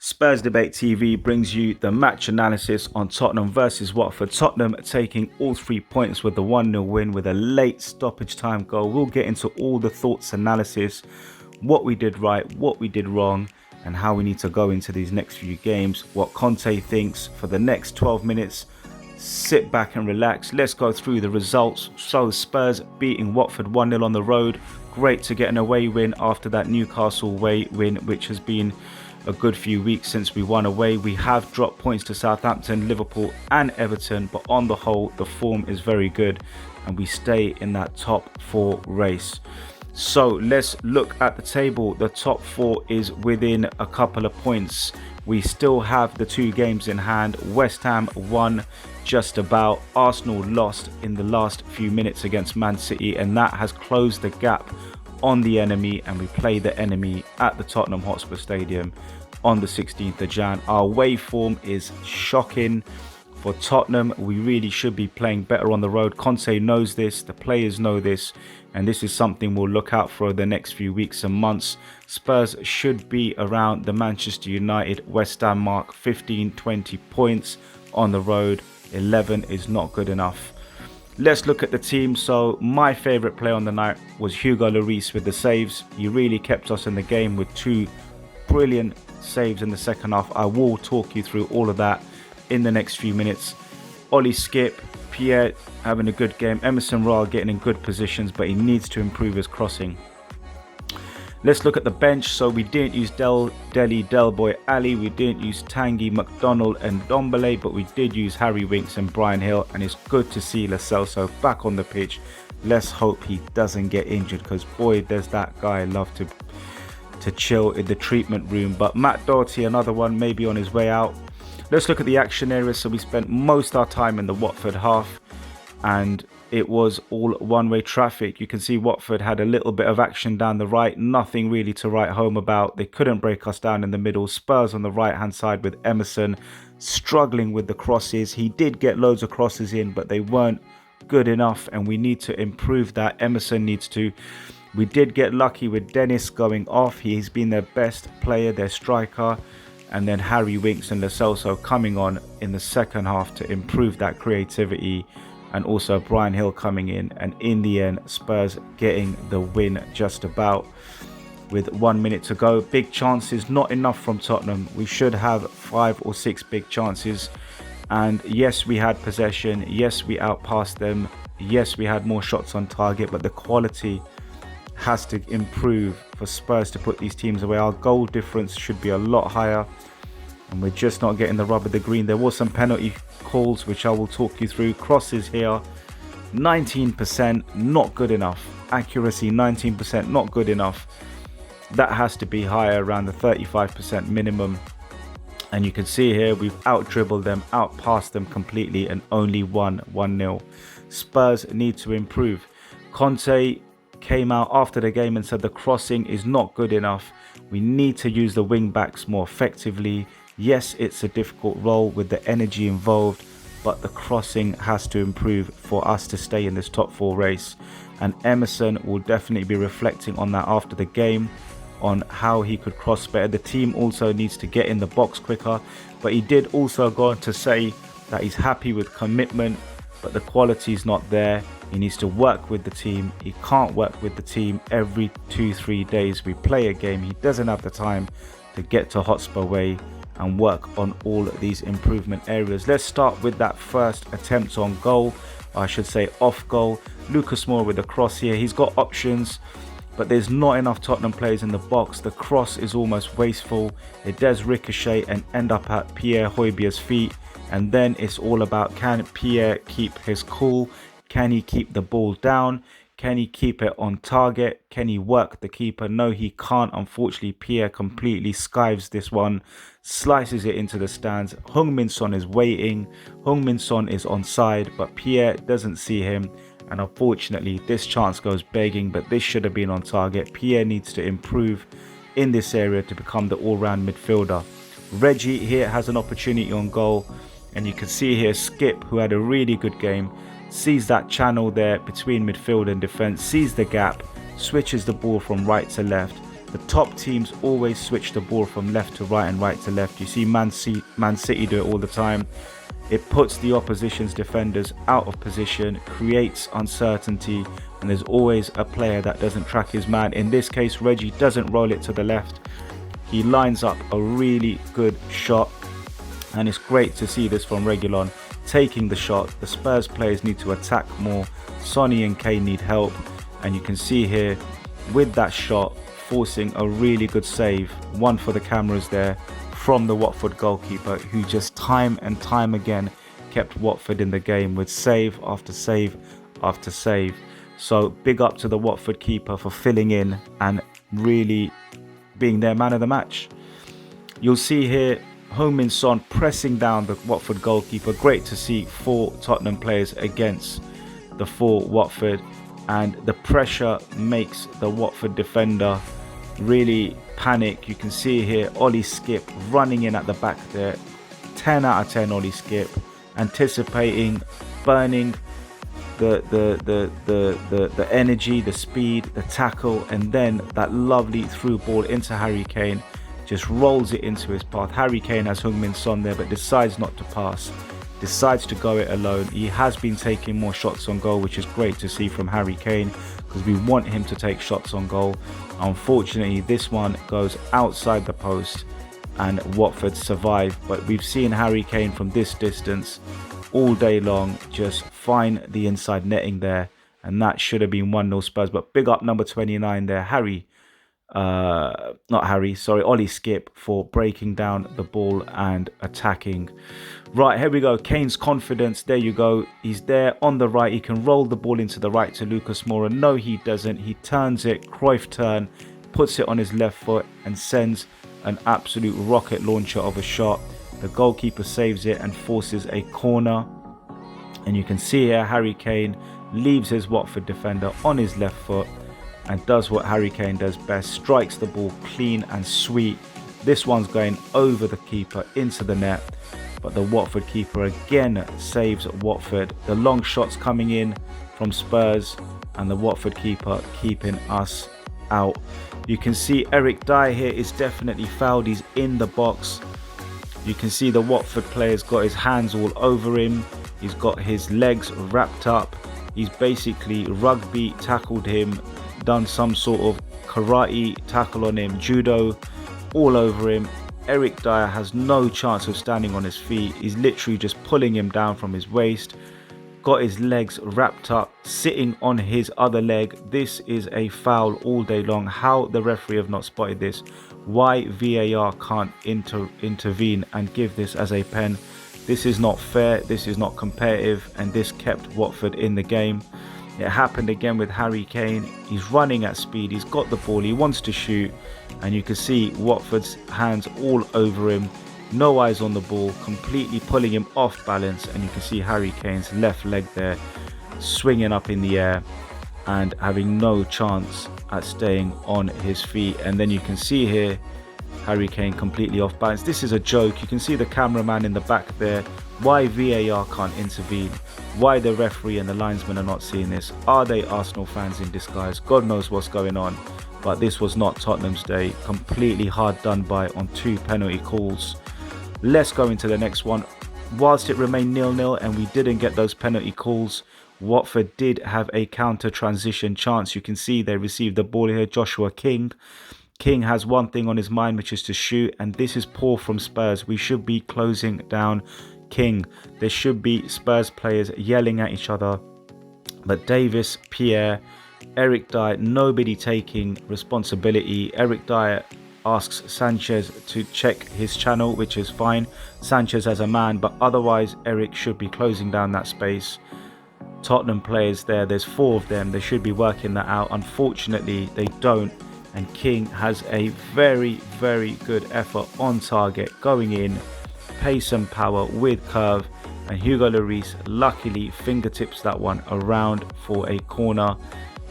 Spurs Debate TV brings you the match analysis on Tottenham versus Watford. Tottenham taking all 3 points with the 1-0 win with a late stoppage time goal. We'll get into all the thoughts, analysis, what we did right, what we did wrong, and how we need to go into these next few games. What Conte thinks for the next 12 minutes. Sit back and relax. Let's go through the results. So Spurs beating Watford 1-0 on the road. Great to get an away win after that Newcastle away win, which has been a good few weeks since we won away. We have dropped points to Southampton, Liverpool and Everton, but on the whole the form is very good and we stay in that top 4 race. So let's look at the table. The top 4 is within a couple of points. We still have the 2 games in hand. West Ham won just about. Arsenal lost in the last few minutes against Man City, and that has closed the gap on the enemy, and we play the enemy at the Tottenham Hotspur Stadium on the 16th of Jan. Our away form is shocking for Tottenham. We really should be playing better on the road. Conte knows this, the players know this, and this is something we'll look out for the next few weeks and months. Spurs should be around the Manchester United West Ham mark, 15-20 points on the road. 11 is not good enough. Let's look at the team. So my favourite player on the night was Hugo Lloris with the saves. He really kept us in the game with 2 brilliant saves in the second half. I will talk you through all of that in the next few minutes. Ollie Skip, Pierre having a good game. Emerson Royal getting in good positions, but he needs to improve his crossing. Let's look at the bench. So we didn't use Dele, Del Boy, Ali. We didn't use Tanguy, McDonald and Dombele, but we did use Harry Winks and Brian Hill. And it's good to see Lo Celso back on the pitch. Let's hope he doesn't get injured, because boy, there's that guy love to chill in the treatment room. But Matt Doherty, another one, maybe on his way out. Let's look at the action areas. So we spent most of our time in the Watford half, and it was all one-way traffic. You can see Watford had a little bit of action down the right, nothing really to write home about. They couldn't break us down in the middle. Spurs on the right-hand side with Emerson struggling with the crosses. He did get loads of crosses in, but they weren't good enough, and we need to improve that. Emerson needs to. We did get lucky with Dennis going off. He's been their best player, their striker. And then Harry Winks and Lo Celso coming on in the second half to improve that creativity. And also Brian Hill coming in, and in the end Spurs getting the win just about with 1 minute to go. Big chances, not enough from Tottenham. We should have 5 or 6 big chances, and yes, we had possession, yes, we outpassed them, yes, we had more shots on target, but the quality has to improve for Spurs to put these teams away. Our goal difference should be a lot higher, and we're just not getting the rub of the green. There was some penalty calls which I will talk you through. Crosses here, 19%, not good enough. Accuracy, 19%, not good enough. That has to be higher, around the 35% minimum. And you can see here we've out-dribbled them, out-passed them completely, and only won 1-0. Spurs need to improve. Conte came out after the game and said the crossing is not good enough. We need to use the wing backs more effectively. Yes, it's a difficult role with the energy involved, but the crossing has to improve for us to stay in this top 4 race. And Emerson will definitely be reflecting on that after the game, on how he could cross better. The team also needs to get in the box quicker, but he did also go on to say that he's happy with commitment, but the quality is not there. He needs to work with the team. He can't work with the team every 2-3 days we play a game. He doesn't have the time to get to Hotspur Way and work on all these improvement areas. Let's start with that first attempt on goal, or I should say off goal. Lucas Moura with the cross here. He's got options, but there's not enough Tottenham players in the box. The cross is almost wasteful. It does ricochet and end up at Pierre Højbjerg's feet, and then it's all about, can Pierre keep his cool? Can he keep the ball down? Can he keep it on target? Can he work the keeper? No, he can't. Unfortunately, Pierre completely skives this one, slices it into the stands. Heung-min Son is waiting. Heung-min Son is onside, but Pierre doesn't see him. And unfortunately, this chance goes begging, but this should have been on target. Pierre needs to improve in this area to become the all-round midfielder. Reggie here has an opportunity on goal, and you can see here Skip, who had a really good game, sees that channel there between midfield and defence, sees the gap, switches the ball from right to left, The top teams always switch the ball from left to right and right to left. You see Man City do it all the time. It puts the opposition's defenders out of position, creates uncertainty, and there's always a player that doesn't track his man. In this case, Reggie doesn't roll it to the left. He lines up a really good shot, and it's great to see this from Reguilon taking the shot. The Spurs players need to attack more. Sonny and Kane need help, and you can see here with that shot forcing a really good save, one for the cameras there, from the Watford goalkeeper, who just time and time again kept Watford in the game with save after save after save. So big up to the Watford keeper for filling in and really being their man of the match. You'll see here Heung-min Son pressing down the Watford goalkeeper. Great to see 4 Tottenham players against the 4 Watford, and the pressure makes the Watford defender really panic. You can see here Ollie Skip running in at the back there. 10 out of 10 Ollie Skip, anticipating, burning the energy, the speed, the tackle, and then that lovely through ball into Harry Kane. Just rolls it into his path. Harry Kane has Heung-min Son there, but decides not to pass, decides to go it alone. He has been taking more shots on goal, which is great to see from Harry Kane, because we want him to take shots on goal. Unfortunately, this one goes outside the post and Watford survive. But we've seen Harry Kane from this distance all day long just find the inside netting there, and that should have been 1-0 Spurs. But big up number 29 there, Ollie Skip, for breaking down the ball and attacking. Right, here we go. Kane's confidence. There you go. He's there on the right. He can roll the ball into the right to Lucas Moura. No, he doesn't. He turns it, Cruyff turn, puts it on his left foot and sends an absolute rocket launcher of a shot. The goalkeeper saves it and forces a corner. And you can see here Harry Kane leaves his Watford defender on his left foot and does what Harry Kane does best, strikes the ball clean and sweet. This one's going over the keeper into the net, but the Watford keeper again saves Watford. The long shots coming in from Spurs and the Watford keeper keeping us out. You can see Eric Dyer here is definitely fouled. He's in the box. You can see the Watford player's got his hands all over him. He's got his legs wrapped up. He's basically rugby tackled him, done some sort of karate tackle on him, judo, all over him. Eric Dyer has no chance of standing on his feet. He's literally just pulling him down from his waist, got his legs wrapped up, sitting on his other leg. This is a foul all day long. How the referee have not spotted this, why VAR can't intervene and give this as a pen. This is not fair, this is not competitive, and this kept Watford in the game. It happened again with Harry Kane. He's running at speed, he's got the ball, he wants to shoot, and you can see Watford's hands all over him, no eyes on the ball, completely pulling him off balance. And you can see Harry Kane's left leg there swinging up in the air and having no chance at staying on his feet. And then you can see here Harry Kane completely off balance. This is a joke. You can see the cameraman in the back there. Why VAR can't intervene? Why the referee and the linesman are not seeing this? Are they Arsenal fans in disguise? God knows what's going on. But this was not Tottenham's day. Completely hard done by on 2 penalty calls. Let's go into the next one. Whilst it remained 0-0 and we didn't get those penalty calls, Watford did have a counter transition chance. You can see they received the ball here. Joshua King. King has one thing on his mind, which is to shoot, and this is poor from Spurs. We should be closing down King. There should be Spurs players yelling at each other, but Davis, Pierre, Eric Dyer, nobody taking responsibility. Eric Dyer asks Sanchez to check his channel, which is fine. Sanchez as a man, but otherwise Eric should be closing down that space. Tottenham players there's 4 of them. They should be working that out. Unfortunately, they don't. And King has a very, very good effort on target, going in, pace and power with curve. And Hugo Lloris luckily fingertips that one around for a corner.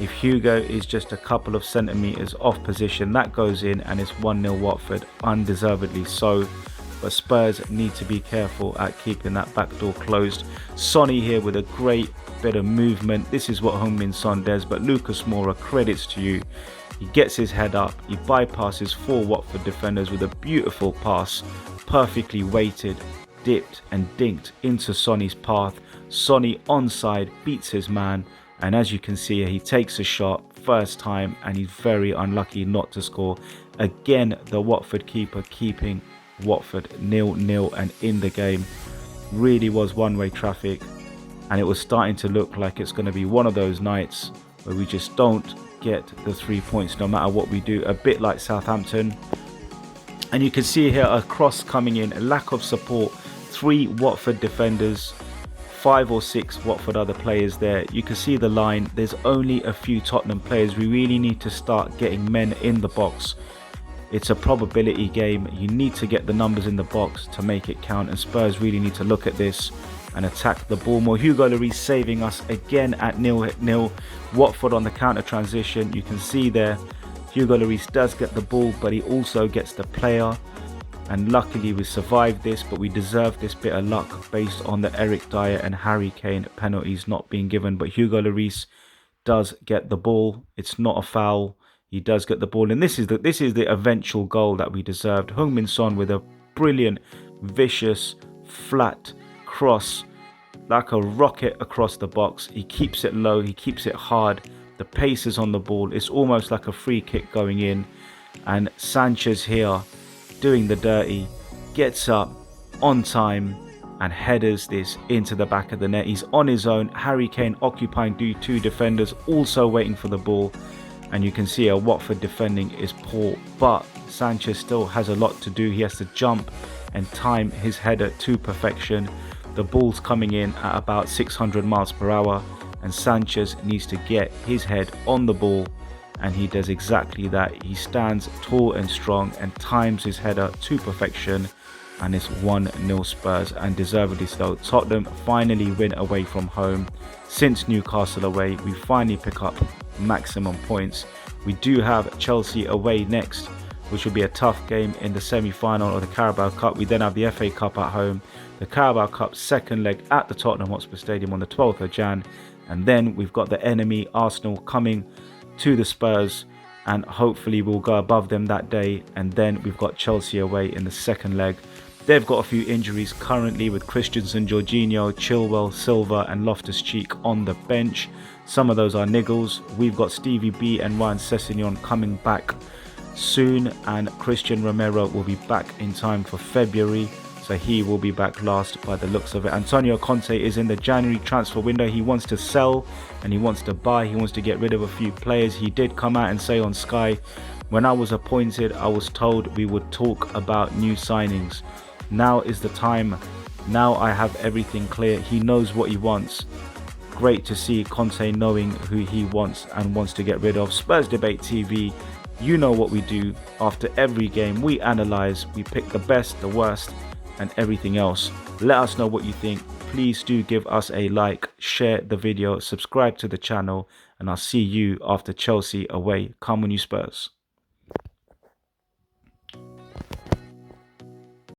If Hugo is just a couple of centimetres off position, that goes in and it's 1-0 Watford, undeservedly so. But Spurs need to be careful at keeping that back door closed. Sonny here with a great bit of movement. This is what Heung-min Son does, but Lucas Moura, credits to you. He gets his head up, he bypasses 4 Watford defenders with a beautiful pass, perfectly weighted, dipped and dinked into Sonny's path. Sonny onside, beats his man, and as you can see here, he takes a shot first time and he's very unlucky not to score. Again, the Watford keeper keeping Watford 0-0 and in the game. Really was one-way traffic, and it was starting to look like it's going to be one of those nights where we just don't get the 3 points no matter what we do, a bit like Southampton. And you can see here a cross coming in, a lack of support, 3 Watford defenders, 5 or 6 Watford other players there. You can see the line, there's only a few Tottenham players. We really need to start getting men in the box. It's a probability game. You need to get the numbers in the box to make it count, and Spurs really need to look at this and attack the ball more. Hugo Lloris saving us again at 0-0. Watford on the counter transition. You can see there, Hugo Lloris does get the ball, but he also gets the player. And luckily we survived this, but we deserve this bit of luck based on the Eric Dyer and Harry Kane penalties not being given. But Hugo Lloris does get the ball. It's not a foul. He does get the ball, and this is the eventual goal that we deserved. Heung-min Son with a brilliant, vicious, flat cross, like a rocket across the box. He keeps it low, he keeps it hard. The pace is on the ball. It's almost like a free kick going in, and Sanchez here doing the dirty, gets up on time and headers this into the back of the net. He's on his own. Harry Kane occupying 2 defenders, also waiting for the ball. And you can see Watford defending is poor, but Sanchez still has a lot to do. He has to jump and time his header to perfection. The ball's coming in at about 600 miles per hour, and Sanchez needs to get his head on the ball, and he does exactly that. He stands tall and strong and times his header to perfection, and it's 1-0 Spurs, and deservedly so. Tottenham finally win away from home. Since Newcastle away, we finally pick up maximum points. We do have Chelsea away next, which will be a tough game in the semi-final of the Carabao Cup. We then have the FA Cup at home, the Carabao Cup second leg at the Tottenham Hotspur Stadium on the 12th of Jan, and then we've got the enemy Arsenal coming to the Spurs, and hopefully we'll go above them that day. And then we've got Chelsea away in the second leg. They've got a few injuries currently, with Christensen, Jorginho, Chilwell, Silva and Loftus-Cheek on the bench. Some of those are niggles. We've got Stevie B and Ryan Sessegnon coming back soon, and Christian Romero will be back in time for February, so he will be back last by the looks of it. Antonio Conte is in the January transfer window. He wants to sell and he wants to buy. He wants to get rid of a few players. He did come out and say on Sky, when I was appointed, I was told we would talk about new signings. Now is the time. Now I have everything clear. He knows what he wants. Great to see Conte knowing who he wants and wants to get rid of. Spurs Debate TV, you know what we do. After every game, we analyse, we pick the best, the worst, and everything else. Let us know what you think. Please do give us a like, share the video, subscribe to the channel, and I'll see you after Chelsea away. Come on, you Spurs.